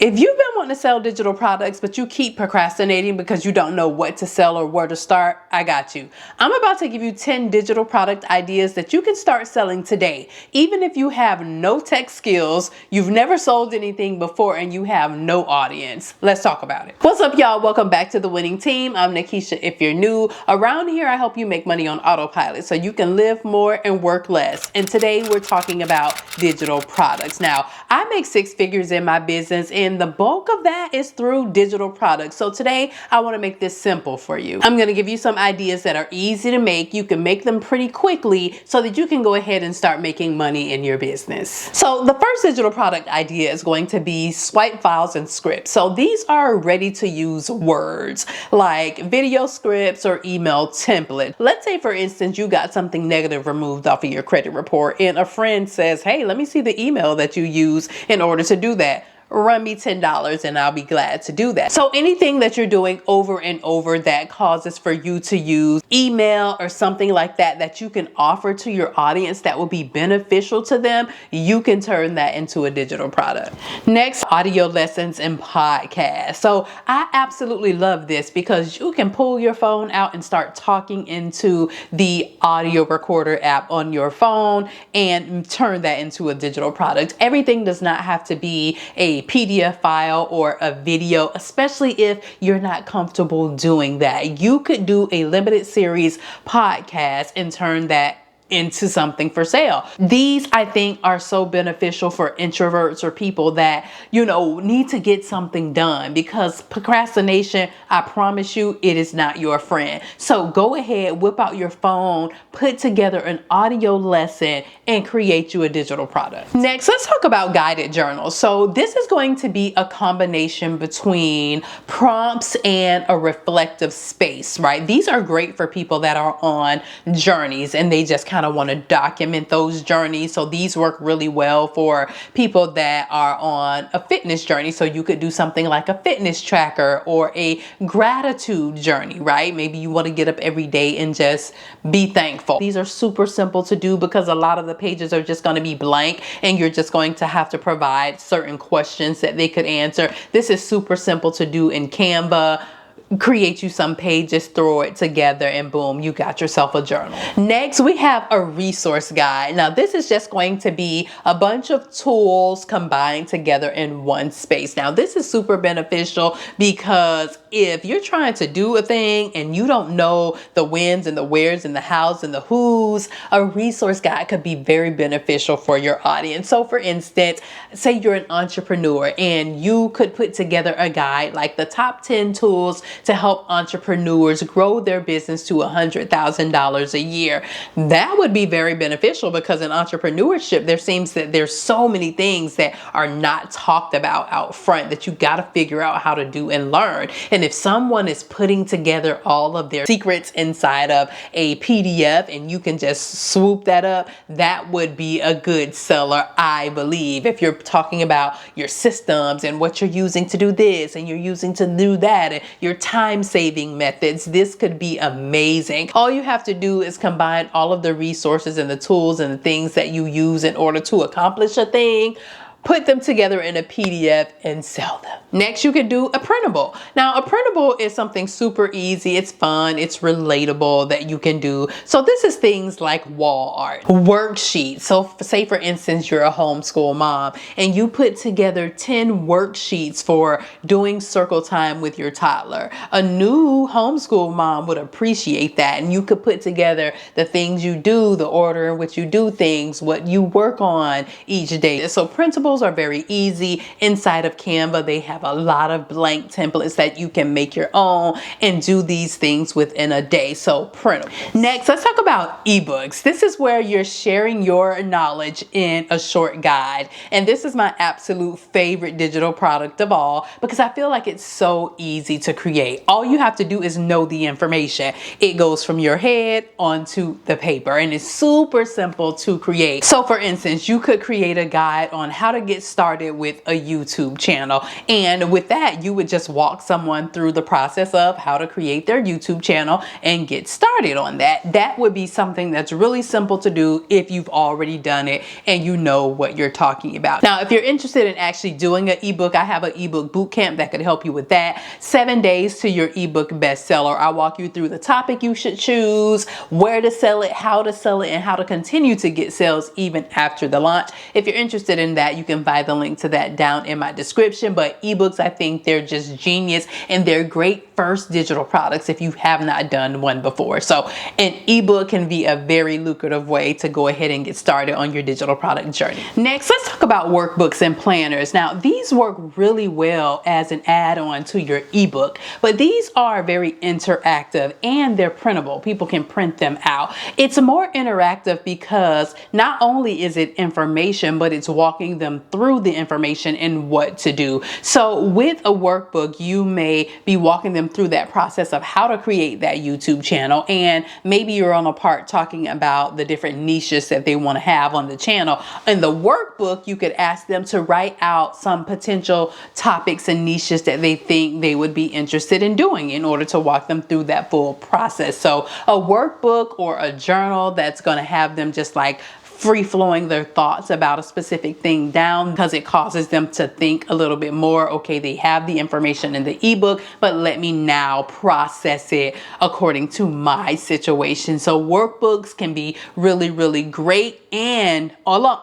If you've been wanting to sell digital products, but you keep procrastinating because you don't know what to sell or where to start, I got you. I'm about to give you 10 digital product ideas that you can start selling today. Even if you have no tech skills, you've never sold anything before, and you have no audience. Let's talk about it. What's up, y'all? Welcome back to the winning team. I'm Nakisha if you're new. Around here, I help you make money on autopilot so you can live more and work less. And today we're talking about digital products. Now, I make 6 figures in my business, and the bulk of that is through digital products. So today I want to make this simple for you. I'm going to give you some ideas that are easy to make. You can make them pretty quickly so that you can go ahead and start making money in your business. So the first digital product idea is going to be swipe files and scripts. So these are ready to use words like video scripts or email template. Let's say, for instance, you got something negative removed off of your credit report and a friend says, hey, let me see the email that you use in order to do that. Run me $10 and I'll be glad to do that. So anything that you're doing over and over that causes for you to use email or something like that that you can offer to your audience that will be beneficial to them, you can turn that into a digital product. Next, audio lessons and podcasts. So I absolutely love this because you can pull your phone out and start talking into the audio recorder app on your phone and turn that into a digital product. Everything does not have to be a PDF file or a video, especially if you're not comfortable doing that. You could do a limited series podcast and turn that into something for sale. These, I think, are so beneficial for introverts or people that, need to get something done, because procrastination, I promise you, it is not your friend. So go ahead, whip out your phone, put together an audio lesson, and create you a digital product. Next, let's talk about guided journals. So this is going to be a combination between prompts and a reflective space, right? These are great for people that are on journeys and they just kind of want to document those journeys. So these work really well for people that are on a fitness journey. So you could do something like a fitness tracker or a gratitude journey, right? Maybe you want to get up every day and just be thankful. These are super simple to do because a lot of the pages are just going to be blank and you're just going to have to provide certain questions that they could answer. This is super simple to do in Canva. Create you some pages, throw it together, and boom, you got yourself a journal. Next, we have a resource guide. Now, this is just going to be a bunch of tools combined together in one space. Now, this is super beneficial because if you're trying to do a thing and you don't know the whens and the wheres and the hows and the whos, a resource guide could be very beneficial for your audience. So for instance, say you're an entrepreneur and you could put together a guide like the top 10 tools to help entrepreneurs grow their business to $100,000 a year. That would be very beneficial because in entrepreneurship, there seems that there's so many things that are not talked about out front that you got to figure out how to do and learn. And if someone is putting together all of their secrets inside of a PDF and you can just swoop that up, that would be a good seller, I believe. If you're talking about your systems and what you're using to do this and you're using to do that and your time-saving methods, this could be amazing. All you have to do is combine all of the resources and the tools and the things that you use in order to accomplish a thing, put them together in a PDF and sell them. Next, you could do a printable. Now, a printable is something super easy. It's fun. It's relatable that you can do. So this is things like wall art, worksheets. So say, for instance, you're a homeschool mom and you put together 10 worksheets for doing circle time with your toddler. A new homeschool mom would appreciate that. And you could put together the things you do, the order in which you do things, what you work on each day. So printables are very easy. Inside of Canva, they have a lot of blank templates that you can make your own and do these things within a day. So printable. Next, let's talk about ebooks. This is where you're sharing your knowledge in a short guide. And this is my absolute favorite digital product of all because I feel like it's so easy to create. All you have to do is know the information. It goes from your head onto the paper and it's super simple to create. So for instance, you could create a guide on how to to get started with a YouTube channel. And with that, you would just walk someone through the process of how to create their YouTube channel and get started on that. That would be something that's really simple to do if you've already done it and you know what you're talking about. Now, if you're interested in actually doing an ebook, I have an ebook bootcamp that could help you with that. 7 days to your ebook bestseller. I'll walk you through the topic you should choose, where to sell it, how to sell it, and how to continue to get sales even after the launch. If you're interested in that, you can find the link to that down in my description. But ebooks, I think they're just genius, and they're great first digital products if you have not done one before. So an ebook can be a very lucrative way to go ahead and get started on your digital product journey. Next, let's talk about workbooks and planners. Now, these work really well as an add-on to your ebook, but these are very interactive and they're printable. People can print them out. It's more interactive because not only is it information, but it's walking them through the information and what to do. So with a workbook, you may be walking them through that process of how to create that YouTube channel, and maybe you're on a part talking about the different niches that they want to have on the channel. In the workbook, you could ask them to write out some potential topics and niches that they think they would be interested in doing in order to walk them through that full process. So a workbook or a journal that's going to have them just like free flowing their thoughts about a specific thing down, because it causes them to think a little bit more. Okay, they have the information in the ebook, but let me now process it according to my situation. So workbooks can be really, really great, and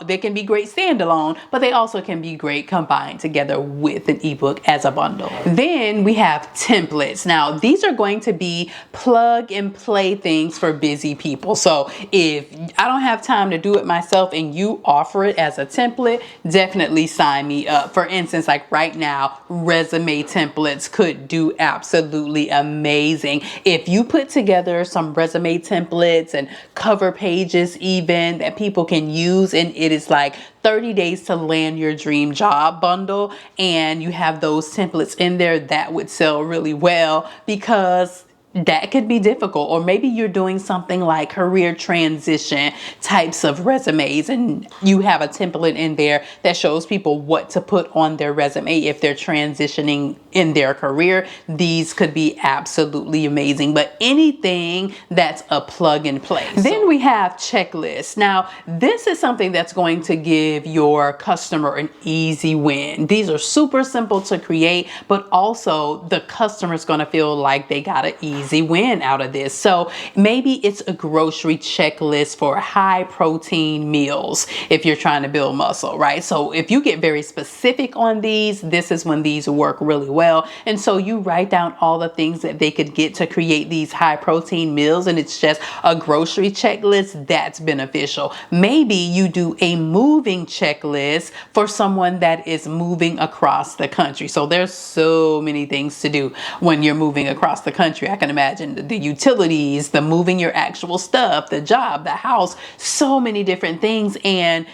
they can be great standalone, but they also can be great combined together with an ebook as a bundle. Then we have templates. Now, these are going to be plug and play things for busy people. So if I don't have time to do it myself and you offer it as a template, definitely sign me up. For instance, like right now, resume templates could do absolutely amazing. If you put together some resume templates and cover pages even that people can use, and it is like 30 days to land your dream job bundle, and you have those templates in there, that would sell really well, because that could be difficult. Or maybe you're doing something like career transition types of resumes, and you have a template in there that shows people what to put on their resume if they're transitioning in their career. These could be absolutely amazing. But anything that's a plug and play. Then we have checklists. Now, this is something that's going to give your customer an easy win. These are super simple to create, but also the customer's going to feel like they got an easy win out of this. So maybe it's a grocery checklist for high protein meals if you're trying to build muscle, right? So if you get very specific on these, this is when these work really well. And so you write down all the things that they could get to create these high protein meals, and it's just a grocery checklist. That's beneficial. Maybe you do a moving checklist for someone that is moving across the country. So there's so many things to do when you're moving across the country. I can imagine the utilities, the moving your actual stuff, the job, the house, so many different things. And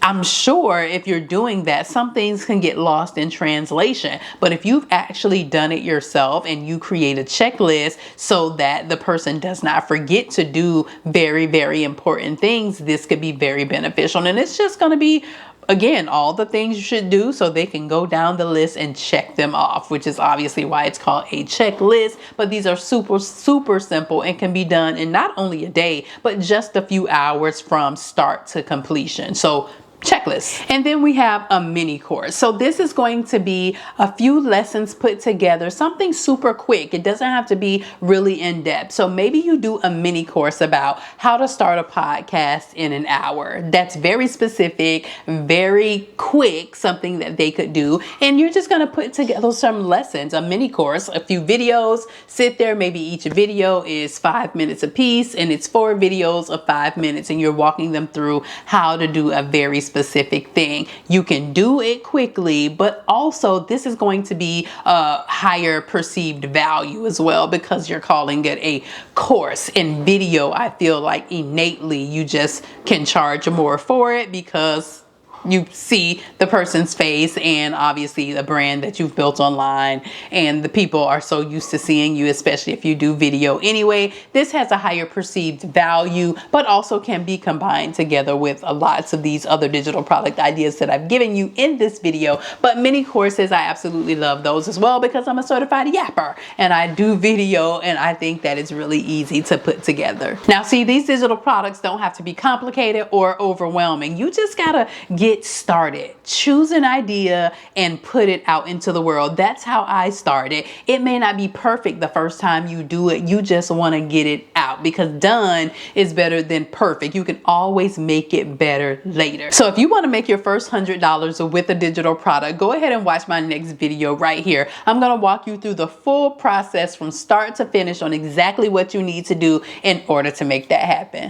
I'm sure if you're doing that, some things can get lost in translation. But if you've actually done it yourself and you create a checklist so that the person does not forget to do very, very important things, this could be very beneficial. And it's just going to be, again, all the things you should do so they can go down the list and check them off, which is obviously why it's called a checklist. But these are super, super simple and can be done in not only a day, but just a few hours from start to completion. So checklist. And then we have a mini course. So this is going to be a few lessons put together, something super quick. It doesn't have to be really in depth. So maybe you do a mini course about how to start a podcast in an hour. That's very specific, very quick, something that they could do. And you're just going to put together some lessons, a mini course, a few videos, sit there. Maybe each video is 5 minutes a piece, and it's 4 videos of 5 minutes, and you're walking them through how to do a very specific thing. You can do it quickly, but also this is going to be a higher perceived value as well, because you're calling it a course. In video, I feel like innately you just can charge more for it because you see the person's face and obviously the brand that you've built online, and the people are so used to seeing you, especially if you do video anyway. This has a higher perceived value, but also can be combined together with lots of these other digital product ideas that I've given you in this video. But mini courses, I absolutely love those as well because I'm a certified yapper and I do video, and I think that it's really easy to put together. Now see, these digital products don't have to be complicated or overwhelming. You just gotta get started. Choose an idea and put it out into the world. That's how I started. It may not be perfect the first time you do it. You just want to get it out because done is better than perfect. You can always make it better later. So if you want to make your first $100 with a digital product, go ahead and watch my next video right here. I'm going to walk you through the full process from start to finish on exactly what you need to do in order to make that happen.